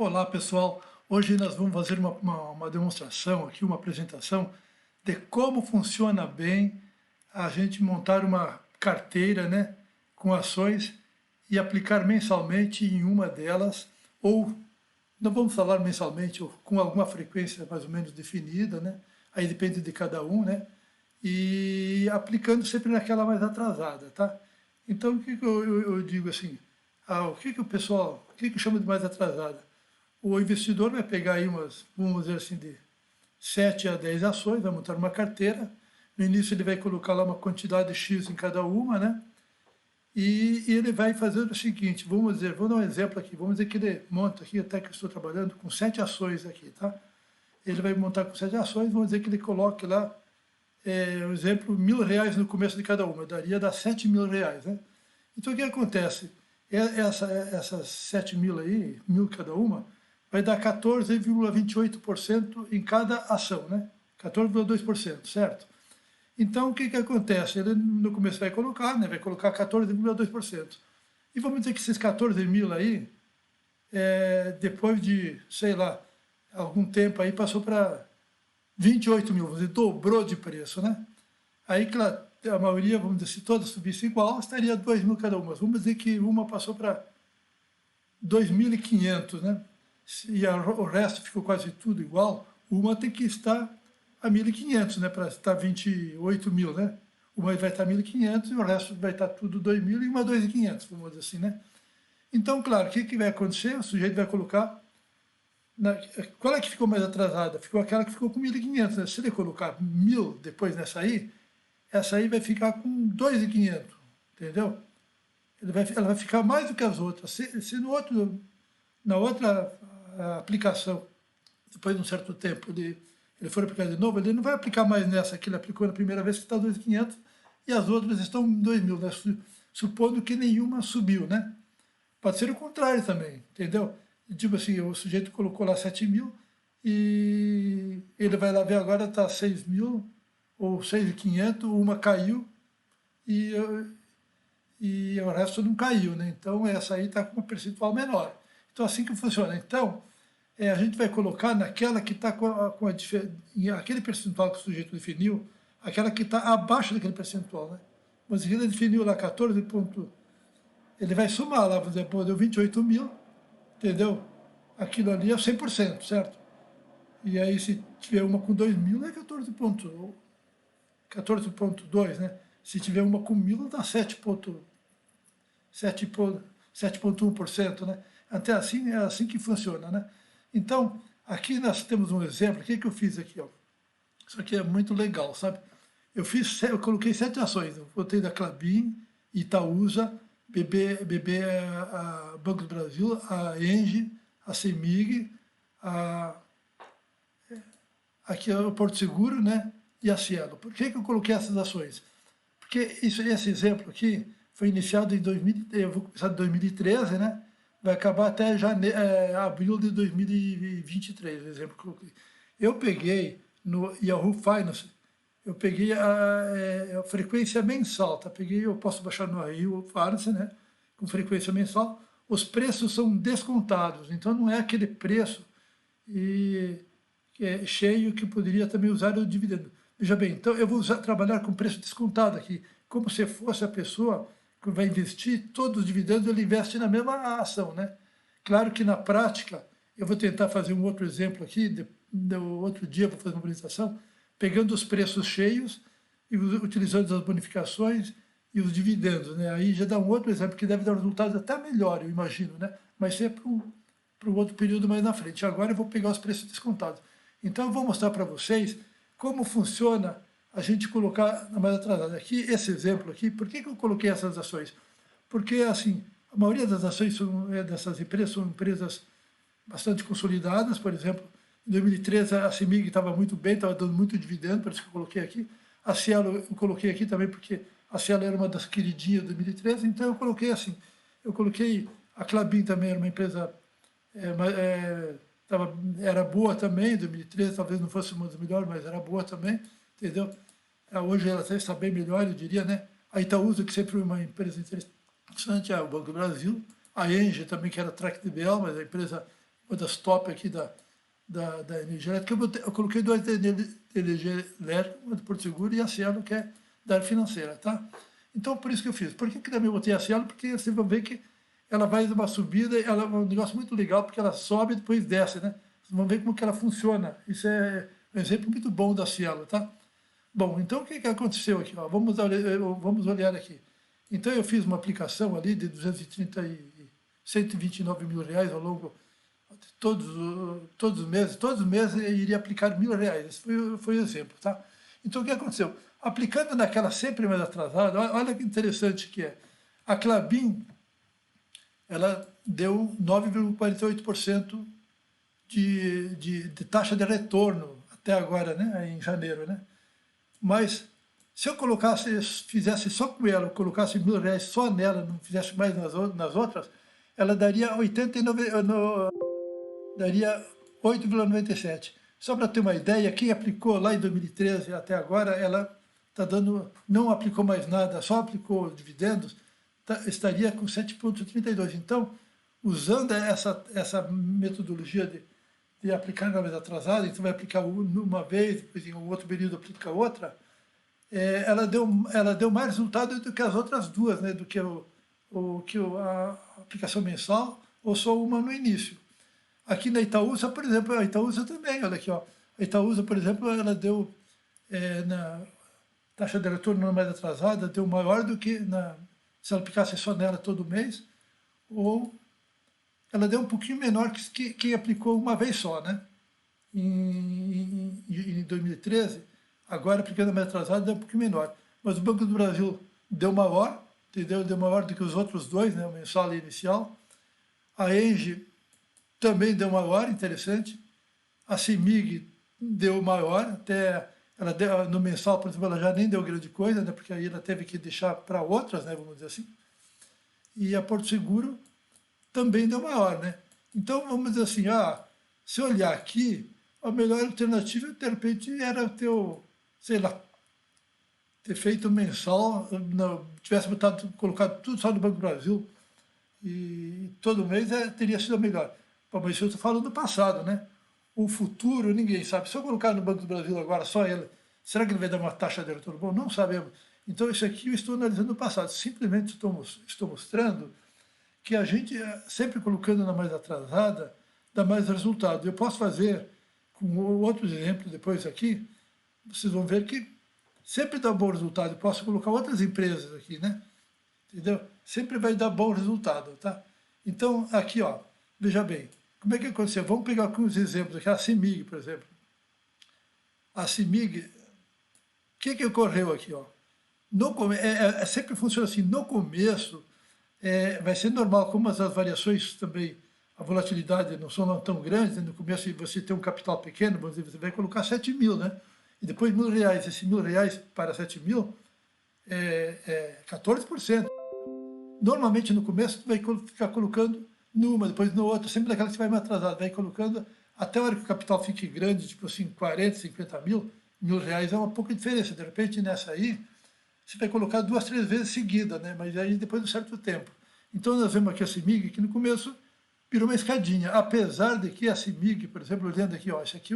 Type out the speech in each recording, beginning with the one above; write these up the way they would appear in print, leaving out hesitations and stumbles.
Olá, pessoal. Hoje nós vamos fazer uma demonstração aqui, uma apresentação de como funciona bem a gente montar uma carteira, né, com ações e aplicar mensalmente em uma delas, ou não vamos falar mensalmente, ou com alguma frequência mais ou menos definida, né? Aí depende de cada um, né? E aplicando sempre naquela mais atrasada, tá? Então, o que que eu digo assim? O que que o pessoal, o que que chama de mais atrasada? O investidor vai pegar aí umas, vamos dizer assim, de 7 a 10 ações, vai montar uma carteira. No início ele vai colocar lá uma quantidade X em cada uma, né? E ele vai fazer o seguinte, vamos dizer, vou dar um exemplo aqui, vamos dizer que ele monta aqui, até que eu estou trabalhando com 7 ações aqui, tá? Ele vai montar com 7 ações, vamos dizer que ele coloque lá, um exemplo, R$ 1.000 no começo de cada uma, daria dar R$ 7.000, né? Então o que acontece? Essas 7.000 aí, 1.000 cada uma, vai dar 14,28% em cada ação, né? 14,2%, certo? Então, o que que acontece? Ele no começo vai colocar, né? Vai colocar 14,2%. E vamos dizer que esses 14 mil aí, depois de, sei lá, algum tempo aí, passou para 28 mil, vamos dizer, dobrou de preço, né? Aí, claro, a maioria, vamos dizer, se todas subissem igual, estaria 2.000 cada uma. Vamos dizer que uma passou para 2.500, né? E o resto ficou quase tudo igual, uma tem que estar a 1.500, né? Para estar 28 mil, né? Uma vai estar 1.500 e o resto vai estar tudo 2.000 e uma 2.500, vamos dizer assim, né? Então, claro, o que vai acontecer? O sujeito vai colocar... qual é que ficou mais atrasada? Ficou aquela que ficou com 1.500, né? Se ele colocar 1.000 depois nessa aí, essa aí vai ficar com 2.500, entendeu? Ela vai ficar mais do que as outras. Se na outra aplicação, depois de um certo tempo, ele for aplicar de novo, ele não vai aplicar mais nessa que ele aplicou na primeira vez, que está 2.500, e as outras estão 2.000, né? Supondo que nenhuma subiu, né? Pode ser o contrário também, entendeu? Tipo assim, o sujeito colocou lá 7.000 e ele vai lá ver agora está 6.000 ou 6.500, uma caiu e, e o resto não caiu, né? Então essa aí está com um percentual menor. Então assim que funciona. Então a gente vai colocar naquela que está aquele percentual que o sujeito definiu, aquela que está abaixo daquele percentual, né? Mas ele definiu lá 14 pontos, ele vai somar lá, por exemplo, deu 28 mil, entendeu? Aquilo ali é 100%, certo? E aí se tiver uma com 2.000 é 14,2, né? Se tiver uma com 1.000 dá 7,1%, né? Até assim, é assim que funciona, né? Então, aqui nós temos um exemplo, o que eu fiz aqui, ó? Isso aqui é muito legal, sabe? Eu coloquei 7 ações, eu botei da Klabin, Itaúsa, Banco do Brasil, a Engie, a CEMIG, aqui é o Porto Seguro, né? E a Cielo. Por que eu coloquei essas ações? Porque esse exemplo aqui foi iniciado em 2000, eu vou começar em 2013, né? Vai acabar até abril de 2023, o exemplo que eu coloquei. Eu peguei no Yahoo Finance, eu peguei a frequência mensal, tá? Eu posso baixar no Yahoo Finance, né? Com frequência mensal. Os preços são descontados, então não é aquele preço que é cheio que poderia também usar o dividendo. Veja bem, então eu vou trabalhar com preço descontado aqui, como se fosse a pessoa que vai investir todos os dividendos, ele investe na mesma ação, né? Claro que na prática, eu vou tentar fazer um outro exemplo aqui, outro dia vou fazer uma apresentação, pegando os preços cheios e utilizando as bonificações e os dividendos, né? Aí já dá um outro exemplo que deve dar resultados até melhor, eu imagino, né? Mas sempre para um outro período mais na frente. Agora eu vou pegar os preços descontados. Então eu vou mostrar para vocês como funciona a gente colocar na mais atrasada. Aqui, esse exemplo aqui, por que eu coloquei essas ações? Porque, assim, a maioria das ações dessas empresas são empresas bastante consolidadas. Por exemplo, em 2013 a CEMIG estava muito bem, estava dando muito dividendo, por isso que eu coloquei aqui. A Cielo eu coloquei aqui também porque a Cielo era uma das queridinhas de 2013, então eu coloquei assim. Eu coloquei a Klabin também, era uma empresa... era boa também, em 2013, talvez não fosse uma das melhores, mas era boa também, entendeu? Hoje ela está bem melhor, eu diria, né? A Itaúsa, que sempre foi uma empresa interessante, é o Banco do Brasil. A Engie também, que era Tract de Bel, mas a empresa uma das top aqui da energia elétrica, eu coloquei duas de energia elétrica, uma do Porto Seguro e a Cielo, que é da área financeira, tá? Então, por isso que eu fiz. Por que também eu botei a Cielo? Porque vocês vão ver que ela vai dar uma subida, ela é um negócio muito legal, porque ela sobe e depois desce, né? Vocês vão ver como que ela funciona. Isso é um exemplo muito bom da Cielo, tá? Bom, então o que aconteceu aqui? Ó? Vamos olhar aqui. Então eu fiz uma aplicação ali de 230 e 129 mil reais ao longo de todos os meses eu iria aplicar R$ 1.000. Esse foi o exemplo, tá? Então o que aconteceu? Aplicando naquela sempre mais atrasada, olha que interessante que é. A Klabin, ela deu 9,48% de taxa de retorno até agora, né, em janeiro, né? Mas se eu fizesse só com ela, eu colocasse R$ 1.000 só nela, não fizesse mais nas outras, ela daria 89, daria 8,97. Só para ter uma ideia, quem aplicou lá em 2013 até agora, ela está dando, não aplicou mais nada, só aplicou dividendos, estaria com 7,32. Então, usando essa metodologia de aplicar na vez atrasada, então vai aplicar uma vez, depois em um outro período aplica outra, ela deu mais resultado do que as outras duas, né, do que a aplicação mensal, ou só uma no início. Aqui na Itaúsa, por exemplo, a Itaúsa também, olha aqui, ó. A Itaúsa, por exemplo, ela deu, na taxa de retorno mais atrasada, deu maior do que se ela aplicasse só nela todo mês, ou ela deu um pouquinho menor que quem aplicou uma vez só, né? Em 2013, agora aplicando mais atrasada, deu um pouquinho menor. Mas o Banco do Brasil deu maior, entendeu? Deu maior do que os outros dois, né? O mensal e o inicial. A Engie também deu maior, interessante. A CIMIG deu maior, até ela deu, no mensal, por exemplo, ela já nem deu grande coisa, né, porque aí ela teve que deixar para outras, né, vamos dizer assim. E a Porto Seguro também deu maior, né? Então, vamos dizer assim, se olhar aqui, a melhor alternativa, de repente, era sei lá, ter feito mensal, tivesse colocado tudo só no Banco do Brasil, e todo mês teria sido melhor. Mas isso eu estou falando do passado, né? O futuro, ninguém sabe. Se eu colocar no Banco do Brasil agora só ele, será que ele vai dar uma taxa de retorno bom? Não sabemos. Então, isso aqui eu estou analisando o passado. Simplesmente estou mostrando que a gente, sempre colocando na mais atrasada, dá mais resultado. Eu posso fazer com outros exemplos depois aqui, vocês vão ver que sempre dá bom resultado. Eu posso colocar outras empresas aqui, né? Entendeu? Sempre vai dar bom resultado, tá? Então, aqui, ó, veja bem, como é que aconteceu? Vamos pegar alguns exemplos aqui, a CIMIG, por exemplo. A CIMIG, o que ocorreu aqui, ó? Sempre funciona assim, no começo, vai ser normal, como as variações também, a volatilidade não são tão grandes, né? No começo você tem um capital pequeno, você vai colocar 7 mil, né? E depois R$ 1.000, esse R$ 1.000 para 7 mil, 14%. Normalmente no começo tu vai ficar colocando numa, depois no outra, sempre daquela que você vai mais atrasado, vai colocando até a hora que o capital fique grande, tipo assim, 40, 50 mil, R$ 1.000 é uma pouca diferença. De repente nessa aí, você vai colocar 2, 3 vezes seguida, né? Mas aí depois de um certo tempo. Então nós vemos aqui a CIMIG, que no começo virou uma escadinha, apesar de que a CIMIG, por exemplo, olhando aqui, ó, esse aqui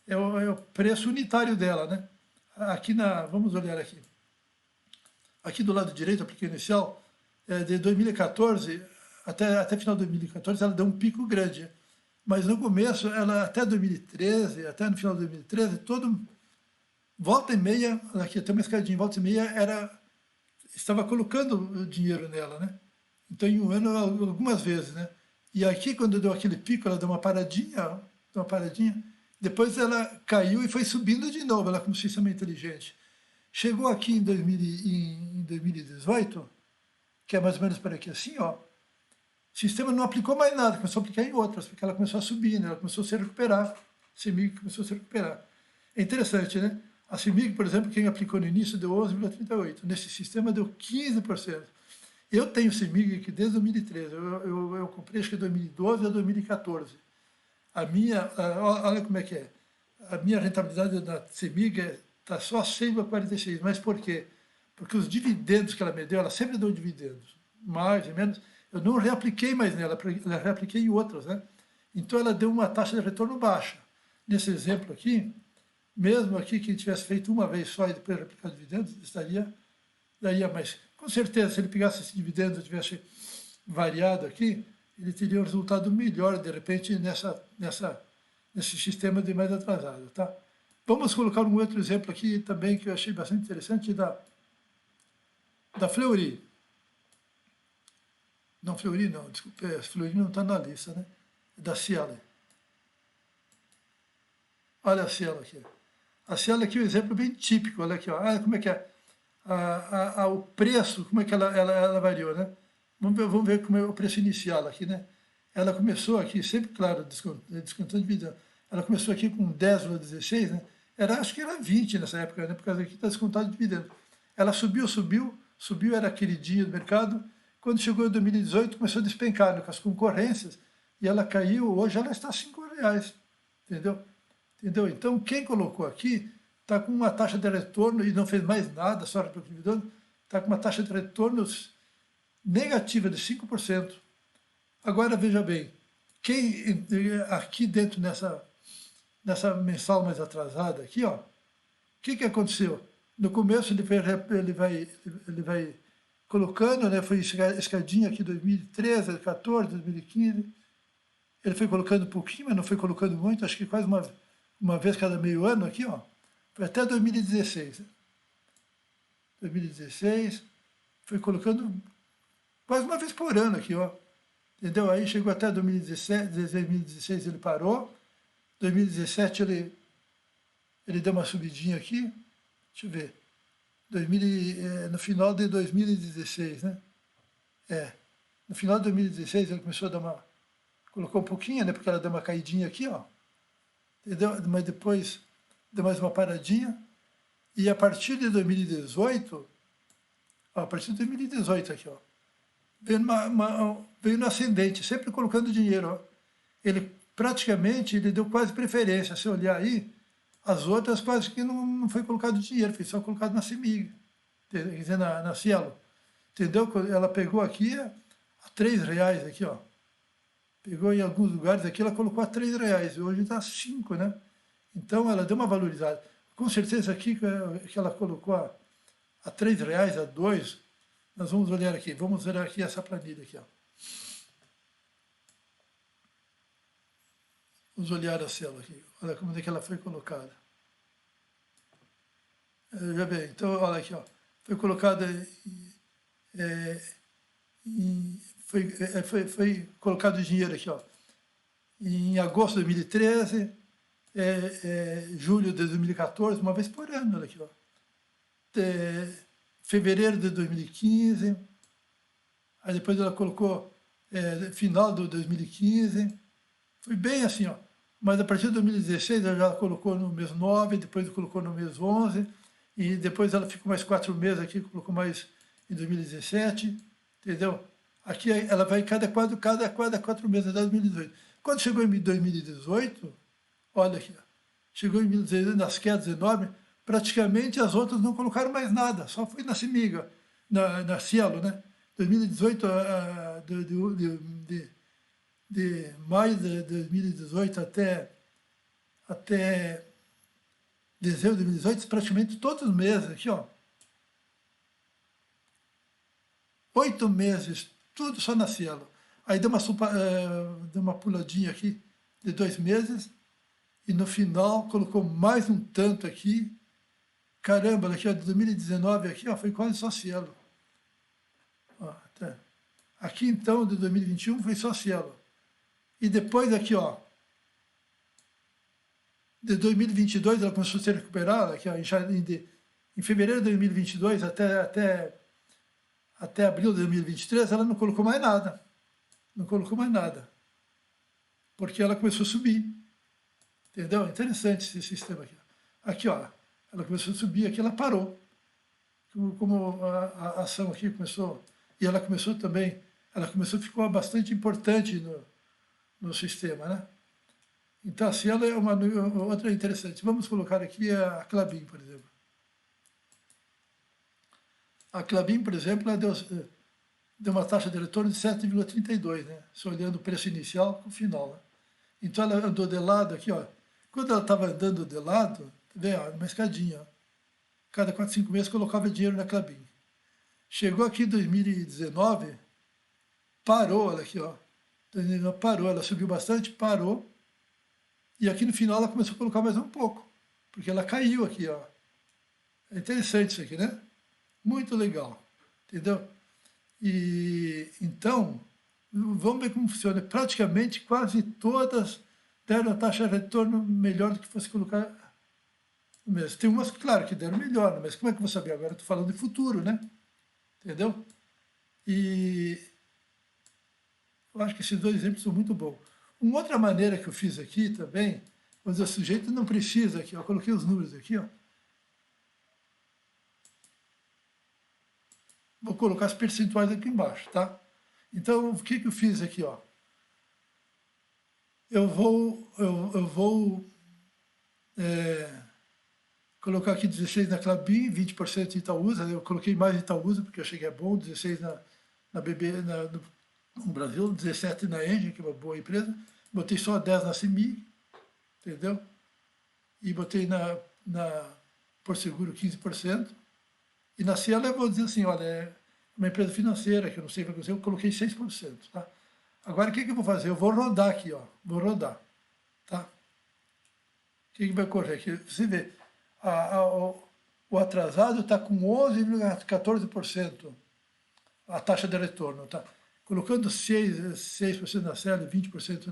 é o preço unitário dela, né? Aqui vamos olhar aqui. Aqui do lado direito, a aplicação inicial, de 2014 até final de 2014, ela deu um pico grande. Mas no começo, até 2013, até no final de 2013, volta e meia, aqui até uma escadinha, volta e meia, estava colocando dinheiro nela, né? Então, em um ano, algumas vezes, né? E aqui, quando deu aquele pico, ela deu uma paradinha, depois ela caiu e foi subindo de novo, ela como sistema inteligente. Chegou aqui em 2018, que é mais ou menos por aqui assim, ó, o sistema não aplicou mais nada, começou a aplicar em outras, porque ela começou a subir, né? Ela começou a se recuperar, a CIMIG começou a se recuperar. É interessante, né? A CIMIG, por exemplo, quem aplicou no início deu 11,38%, nesse sistema deu 15%. Eu tenho CIMIG aqui desde 2013, eu comprei acho que de 2012 a 2014. Olha como é que é, a minha rentabilidade da CIMIG está só 6,46%, mas por quê? Porque os dividendos que ela me deu, ela sempre deu dividendos, mais ou menos. Eu não reapliquei mais nela, eu reapliquei em outras, né? Então ela deu uma taxa de retorno baixa. Nesse exemplo aqui, mesmo aqui que tivesse feito uma vez só e depois replicado dividendos, daria mais. Com certeza, se ele pegasse esse dividendo e tivesse variado aqui, ele teria um resultado melhor, de repente, nesse sistema de mais atrasado. Tá? Vamos colocar um outro exemplo aqui também que eu achei bastante interessante da Fleury. Não, Fleury não, desculpe, Fleury não está na lista, né? É da Cielo. Olha a Cielo aqui. A Cielo aqui é um exemplo bem típico, olha aqui, ó. Como é que é? O preço, como é que ela variou, né? Vamos ver como é o preço inicial aqui, né? Ela começou aqui, sempre, claro, descontando dividendo. Ela começou aqui com 10,16, né? Acho que era 20 nessa época, né? Por causa que está descontado de dividendo. Ela subiu, era queridinha do mercado. Quando chegou em 2018, começou a despencar, né, com as concorrências, e ela caiu, hoje ela está a R$ 5, entendeu? Então, quem colocou aqui está com uma taxa de retorno e não fez mais nada, só para o dividendo, está com uma taxa de retorno negativa de 5%. Agora, veja bem, quem aqui dentro nessa mensal mais atrasada, aqui, ó, o que aconteceu? No começo ele vai colocando, né, foi escadinha aqui 2013, 2014, 2015, ele foi colocando um pouquinho, mas não foi colocando muito, acho que quase uma vez cada meio ano aqui, ó, foi até 2016. 2016, foi colocando quase uma vez por ano aqui, ó. Entendeu? Aí chegou até 2016 ele parou, 2017 ele deu uma subidinha aqui, deixa eu ver, no final de 2016, né? No final de 2016 ele começou a colocou um pouquinho, né? Porque ela deu uma caidinha aqui, ó. Entendeu? Mas depois deu mais uma paradinha. E a partir de 2018, ó, a partir de 2018 aqui, ó, veio no ascendente, sempre colocando dinheiro, ó. Ele praticamente deu quase preferência. Se olhar aí, as outras quase que não foi colocado dinheiro, foi só colocado na CEMIG, quer dizer, na Cielo. Entendeu? Ela pegou aqui a R$ 3 aqui, ó. Pegou em alguns lugares aqui, ela colocou a R$ 3, e hoje está a 5, né? Então ela deu uma valorizada. Com certeza aqui que ela colocou a R$ 3, a 2, nós vamos olhar aqui essa planilha aqui, ó. Vamos olhar a célula aqui. Olha como é que ela foi colocada. Já bem, então olha aqui, ó. Foi colocada foi colocado dinheiro aqui, ó, em agosto de 2013, julho de 2014, uma vez por ano, olha aqui, ó. Fevereiro de 2015, aí depois ela colocou final de 2015, foi bem assim, ó. Mas a partir de 2016 ela já colocou no mês 9, depois colocou no mês 11, e depois ela ficou mais 4 meses aqui, colocou mais em 2017, entendeu? Aqui ela vai cada 4 meses até 2018. Quando chegou em 2018, olha aqui, chegou em 2018, nas quedas enormes, praticamente as outras não colocaram mais nada, só foi na CEMIG, na Cielo, né? 2018, de maio de 2018 até dezembro de 2018, praticamente todos os meses aqui, ó. 8 meses, tudo só na Cielo. Aí deu uma puladinha aqui de 2 meses, e no final colocou mais um tanto aqui. Caramba, aqui, ó, de 2019 aqui, ó, foi quase só Cielo. Ó, tá. Aqui então, de 2021, foi só Cielo. E depois aqui, ó, de 2022, ela começou a se recuperar, aqui, ó, em fevereiro de 2022 até abril de 2023, ela não colocou mais nada. Não colocou mais nada. Porque ela começou a subir. Entendeu? Interessante esse sistema aqui. Aqui, ó, ela começou a subir, aqui ela parou. Como a ação aqui começou, e ela começou também, ficou bastante importante no sistema, né? Então, assim, ela é uma outra interessante. Vamos colocar aqui a Klabin, por exemplo. A Klabin, por exemplo, ela deu uma taxa de retorno de 7,32, né? Se olhando o preço inicial com o final, né? Então ela andou de lado aqui, ó. Quando ela estava andando de lado, vem, ó, uma escadinha, ó. Cada 4, 5 meses colocava dinheiro na Klabin. Chegou aqui em 2019, parou ela aqui, ó. Parou, ela subiu bastante, parou. E aqui no final ela começou a colocar mais um pouco, porque ela caiu aqui, ó. É interessante isso aqui, né? Muito legal, entendeu? E então, vamos ver como funciona. Praticamente quase todas deram a taxa de retorno melhor do que fosse colocar mesmo. Tem umas, claro, que deram melhor, mas como é que eu vou saber agora? Estou falando de futuro, né? Entendeu? E eu acho que esses dois exemplos são muito bons. Uma outra maneira que eu fiz aqui também, mas o sujeito não precisa aqui, ó, eu coloquei os números aqui, ó. Vou colocar os percentuais aqui embaixo, tá? Então, o que eu fiz aqui, ó? Eu vou colocar aqui 16 na Klabin, 20% em Itaúsa. Eu coloquei mais em Itaúsa, porque eu achei que é bom, 16 na BB, no Brasil, 17 na Engie, que é uma boa empresa. Botei só 10 na CEMIG, entendeu? E botei na Porto Seguro 15%. E na Cielo eu vou dizer assim, olha, é uma empresa financeira, que eu não sei o que acontecer, eu coloquei 6%, tá? Agora, o que eu vou fazer? Eu vou rodar aqui, ó. Vou rodar, tá? O que vai ocorrer aqui? Você vê, o atrasado está com 11,14% a taxa de retorno, tá? Colocando 6% na Cielo e 20%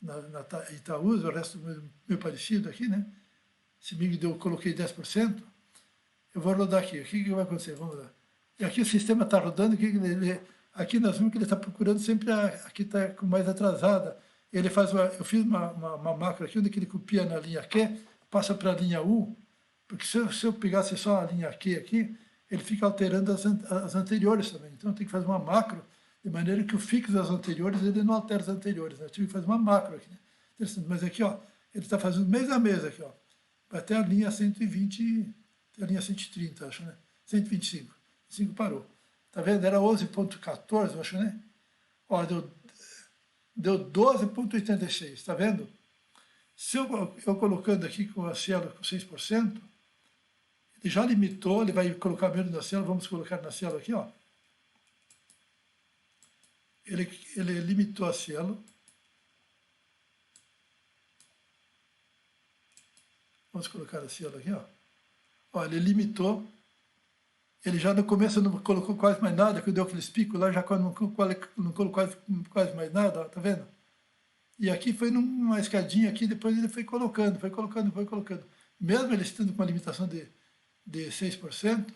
na Itaúsa, o resto meio parecido aqui, né? Se me deu, coloquei 10%, eu vou rodar aqui. O que vai acontecer? Vamos lá. E aqui o sistema está rodando, aqui nós vimos que ele está procurando sempre aqui está com mais atrasada. Ele faz eu fiz uma macro aqui, onde ele copia na linha Q, passa para a linha U, porque se eu pegasse só a linha Q aqui, ele fica alterando as anteriores também. Então tem que fazer uma macro, de maneira que o fixo das anteriores, ele não altera as anteriores. Né? Eu tive que fazer uma macro aqui. Né? Mas aqui, ó, ele está fazendo mês a mês aqui, ó, até a linha 120, até a linha 130, acho, né? 125. 5 parou. Tá vendo? Era 11,14, acho, né? Ó, deu 12,86, tá vendo? Se eu colocando aqui com a Cielo com 6%, ele já limitou, ele vai colocar menos na Cielo, vamos colocar na Cielo aqui, ó. Ele limitou a Cielo. Vamos colocar a Cielo aqui, ó. Ó, ele limitou. Ele já no começo não colocou quase mais nada, que deu aqueles picos lá, já não colocou quase mais nada, ó, tá vendo? E aqui foi numa escadinha aqui, depois ele foi colocando, foi colocando, foi colocando. Mesmo ele estando com uma limitação de 6%,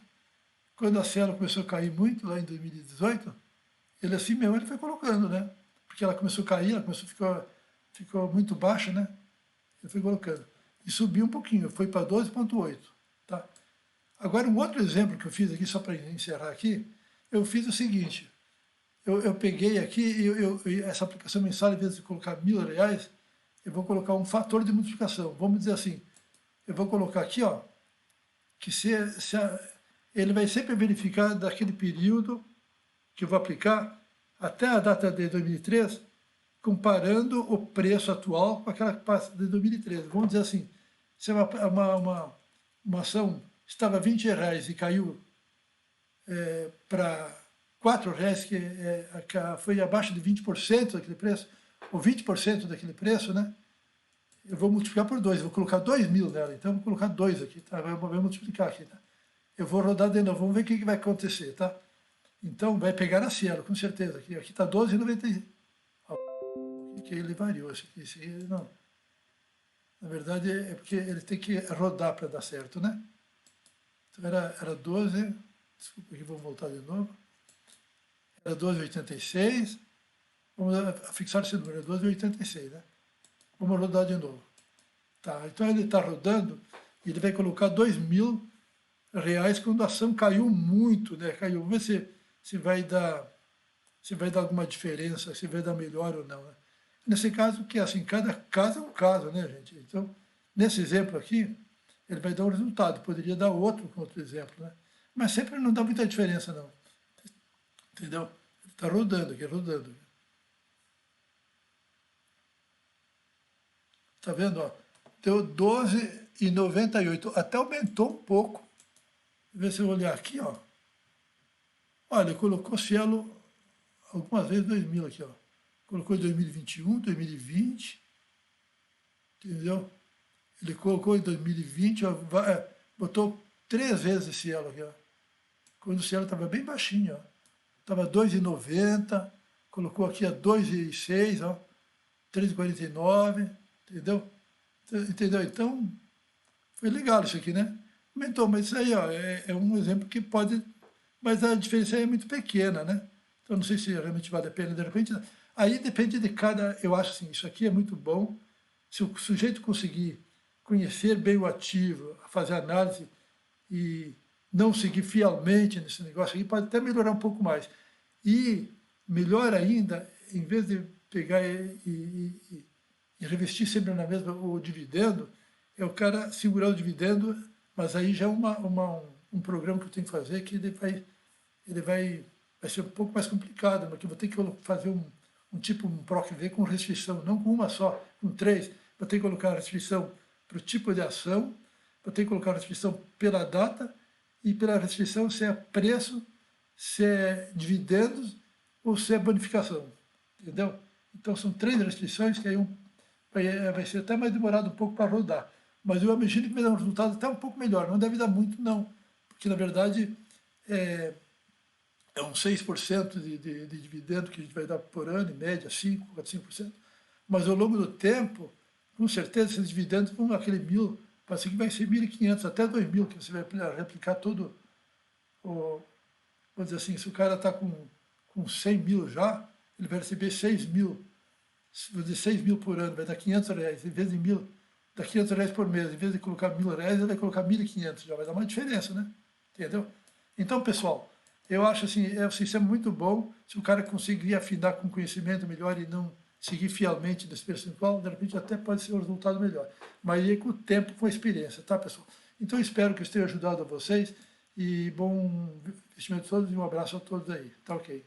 quando a Cielo começou a cair muito, lá em 2018, ele assim mesmo ele foi colocando, né? Porque ela começou a cair, ficou muito baixa, né? Ele foi colocando. E subiu um pouquinho, foi para 12,8, tá? Agora, um outro exemplo que eu fiz aqui, só para encerrar aqui, eu fiz o seguinte, eu peguei aqui, essa aplicação mensal, em vez de colocar R$1.000, eu vou colocar um fator de multiplicação. Vamos dizer assim, eu vou colocar aqui, ó, que ele vai sempre verificar daquele período que eu vou aplicar até a data de 2003, comparando o preço atual com aquela que passa de 2013. Vamos dizer assim, se uma ação estava R$20 e caiu para R$4, que foi abaixo de 20% daquele preço, ou 20% daquele preço, né? Eu vou multiplicar por 2, vou colocar 2.000 nela, então eu vou colocar 2 aqui, tá? Vou multiplicar aqui, tá? Eu vou rodar de novo, vamos ver o que vai acontecer, tá? Então vai pegar na Cielo, com certeza. Aqui está 12,90. Que ele variou, esse aqui não. Na verdade é porque ele tem que rodar para dar certo, né? Então era 12, desculpa aqui, vamos voltar de novo. Era 12,86. Vamos fixar esse número, é 12,86, né? Vamos rodar de novo. Tá, então ele está rodando e ele vai colocar R$2.000 quando a ação caiu muito, né? Caiu. Vamos ver se vai dar alguma diferença, se vai dar melhor ou não, né? Nesse caso, que assim, cada caso é um caso, né, gente? Então, nesse exemplo aqui, ele vai dar um resultado, poderia dar outro com outro exemplo, né? Mas sempre não dá muita diferença, não. Entendeu? Ele está rodando aqui, rodando. Tá vendo? Ó? Deu 12,98. Até aumentou um pouco. Vê se eu olhar aqui, ó. Olha, colocou Cielo algumas vezes 2000 aqui, ó. Colocou em 2021, 2020, entendeu? Ele colocou em 2020, ó, botou 3 vezes esse Cielo aqui, ó. Quando o Cielo estava bem baixinho, ó. Estava 2,90, colocou aqui a 2,6, ó. 3,49, entendeu? Entendeu? Então, foi legal isso aqui, né? Aumentou, mas isso aí, ó, é um exemplo que pode... Mas a diferença aí é muito pequena, né? Então, não sei se realmente vale a pena, de repente... Aí depende de cada... Eu acho assim, isso aqui é muito bom. Se o sujeito conseguir conhecer bem o ativo, fazer análise e não seguir fielmente nesse negócio aqui, pode até melhorar um pouco mais. E, melhor ainda, em vez de pegar e revestir sempre na mesma o dividendo, é o cara segurar o dividendo, mas aí já é um programa que eu tenho que fazer que vai ser um pouco mais complicado, porque eu vou ter que fazer um PROC-V com restrição, não com uma só, com 3. Vou ter que colocar restrição para o tipo de ação, vou ter que colocar restrição pela data e pela restrição se é preço, se é dividendos ou se é bonificação, entendeu? Então são 3 restrições que aí vai ser até mais demorado um pouco para rodar. Mas eu imagino que vai dar um resultado até um pouco melhor. Não deve dar muito, não. Porque, na verdade, é uns 6% de dividendo que a gente vai dar por ano, em média, 5%, 4%, 5%. Mas ao longo do tempo, com certeza, esses dividendos vão aquele 1.000, parece que vai ser 1.500, até 2.000, que você vai replicar todo o... Vamos dizer assim, se o cara está com 100 mil já, ele vai receber 6 mil. Vou dizer 6 mil por ano, vai dar 500 reais, em vez de 1.000, dá 500 reais por mês. Em vez de colocar 1.000 reais, ele vai colocar 1.500, já vai dar uma diferença, né? Entendeu? Então, pessoal, eu acho assim, é um sistema muito bom. Se o cara conseguir afinar com conhecimento melhor e não seguir fielmente desse percentual, de repente até pode ser um resultado melhor. Mas aí com o tempo, com a experiência, tá, pessoal? Então, espero que eu tenha ajudado a vocês e bom investimento a todos e um abraço a todos aí. Tá ok?